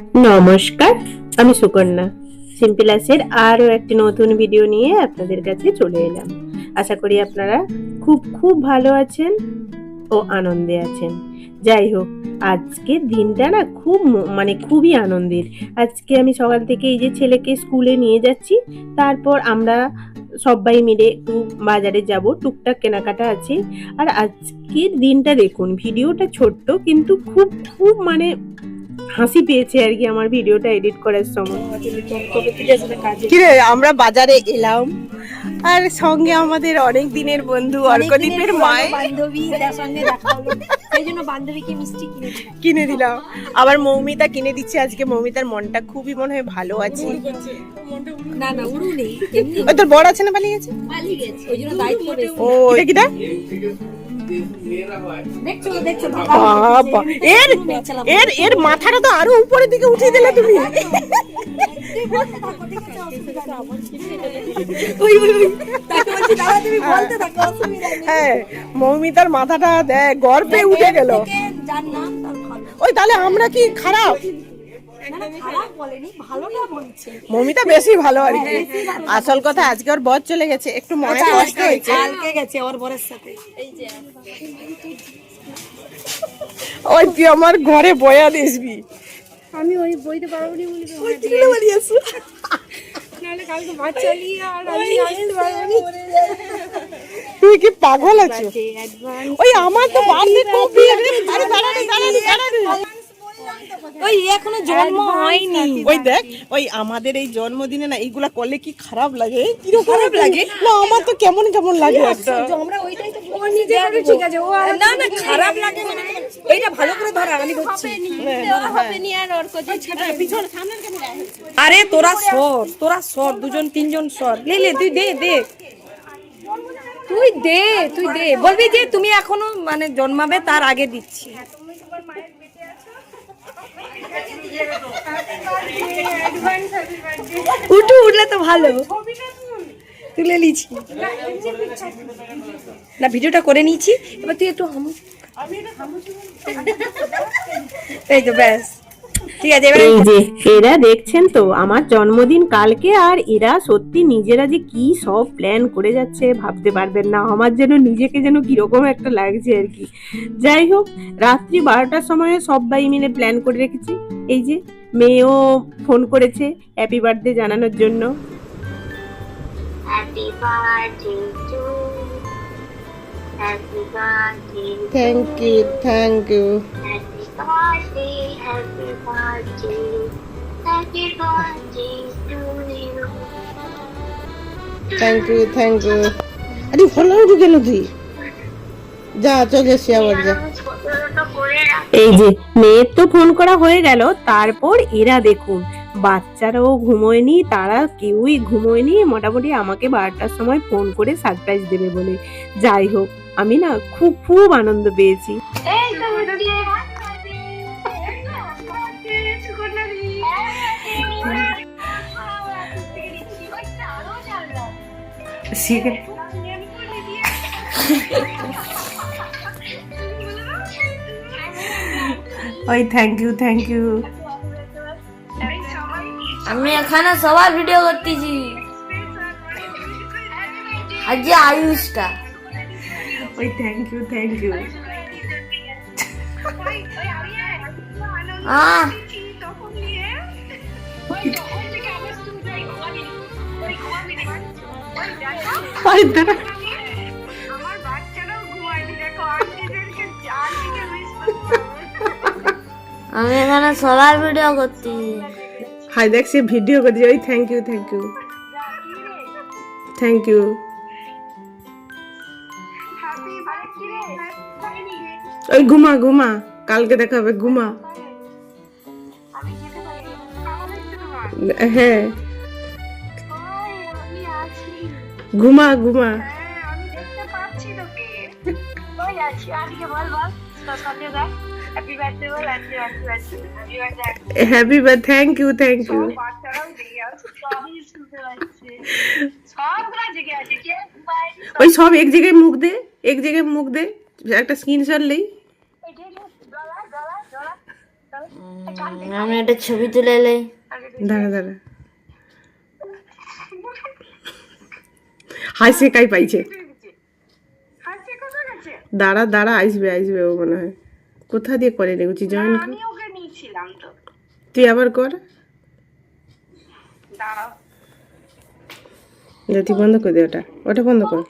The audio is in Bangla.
নমস্কার, আমি সুকন্যা। সিম্পলাসের আরও একটি নতুন ভিডিও নিয়ে আপনাদের কাছে চলে এলাম। আশা করি আপনারা খুব খুব ভালো আছেন ও আনন্দে আছেন। যাই হোক, আজকের দিনটা না খুবই আনন্দের। আজকে আমি সকাল থেকে এই যে ছেলেকে স্কুলে নিয়ে যাচ্ছি, তারপর আমরা সবাই মিলে একটু বাজারে যাব, টুকটাক কেনাকাটা আছে। আর আজকের দিনটা দেখুন, ভিডিওটা ছোট্ট কিন্তু খুব খুব হাসি পেয়েছে আর কি আমার ভিডিওটা এডিট করার সময়। কিরে, আমরা বাজারে এলাম আর সঙ্গে আমাদের অনেক দিনের বন্ধু অর্কদীপের মায় বান্ধবীদের সঙ্গে দেখা হলো, সেই জন্য বান্ধবীকে মিষ্টি কিনে দিলাম। আবার মৌমিতা কিনে দিচ্ছে আজকে। মৌমিতার মনটা খুবই মনে হয় ভালো আছে। না না উড়ু নেই, ওই তোর বড় আছে না, পালিয়ে গেছে? পালিয়ে গেছে, ওই জন্য দায়িত্ব বেশি। ও এটা কিটা? দেখছো দেখছো বাবা, এর মাথাটা তো আরো উপরের দিকে উঠিয়ে দিলে তুমি। হ্যাঁ, মৌমিতার মাথাটা দেখ গর্বে উঠে গেল। ওই তাহলে আমরা কি খারাপ? মৌমিতা বেশি ভালো আর কি। আসল কথা আজকে ওর বর চলে গেছে, একটু মনে কষ্ট হয়েছে। ওই তুই আমার ঘরে বয়া দিসবি। আমি ওই বইতে পারবো না বলে ওই কিনে বাড়ি আসু, নাহলে কালকে বাচ্চা নিয়ে আর আমি আসতে পারবো না। তুই কি পাগল আছো? ওই আমার তো বার্থডে কপি। আরে দাঁড়ানি ওই এখনো জন্ম হয়নি। ওই দেখ, ওই আমাদের এই জন্মদিনে না এইগুলা করলে কি খারাপ লাগে? কিরকম খারাপ লাগে না? আমার তো কেমন কেমন লাগে একটা। আমরা ওইটাই তো ও নিজে করে, ঠিক আছে। ও না না খারাপ লাগে মানে এইটা ভালো করে ধরা, আমি করছি হবে নি। আর ওর কোথায় ছাড়া পিছনে সামনে ক্যামেরা। আরে তোরা সর দুজন তিনজন সর লে তুই দে তুই দে বলবি যে তুমি এখনো মানে জন্মাবে তার আগে দিচ্ছি। উঠলে তো ভালো তুলে নিয়েছি না, ভিডিওটা করে নিয়েছি। এবার তুই একটু এই তো ব্যাস, ঠিক আছে। এই যে এরা দেখছেন তো আমার জন্মদিন কালকে, আর এরা সত্যি নিজেরা যে কি সব প্ল্যান করে যাচ্ছে ভাবতে পারবেন না। আমার যেন নিজেকে যেন কিরকম একটা লাগছে আর কি। যাই হোক, রাত্রি 12টার সময় সবাই মিলে প্ল্যান করে রেখেছি। এই যে মেয়েও ফোন করেছে হ্যাপি বার্থডে জানানোর জন্য। Happy birthday to Happy birthday. Thank you Happy birthday, happy birthday. Happy birthday to you. Thank you. আরে ফলো উঠে গেল, তুই যা চলে এসে আবার যা। এই যে মেয়ের তো ফোন করা হয়ে গেল, তারপর এরা দেখুন বাচ্চারাও ঘুমোয়নি, তারা কেউই ঘুমোয়নি। মোটামুটি আমাকে 12টার সময় ফোন করে সারপ্রাইজ দেবে বলে। যাই হোক, আমি না খুব খুব আনন্দ পেয়েছি। ওই থ্যাংক ইউ। আমি এখানে সবার ভিডিও করতেছি, আজকে আয়ুষটা। ওই থ্যাংক ইউ। আমি এখানে সবার ভিডিও করছি। হাই দেখ, সে ভিডিও করে দিয়ে। ওই থ্যাংক ইউ। ওই ঘুমা, কালকে দেখা হবে, ঘুমা। হ্যাঁ ঘুমা। Happy birthday. Thank you. ওই সব এক জায়গায় মুখ দে, একটা স্ক্রিনশট নেই। আমি একটা ছবি তুলে এলে দাঁড়া দাঁড়া, হাসি কাই পাইছে। দাঁড়া দাঁড়া, আসবে আসবে ও মনে হয়। কোথা দিয়ে করে রেখেছি জয়েন? তুই আবার কর, তুই বন্ধ করে দে, ওটা ওটা বন্ধ কর।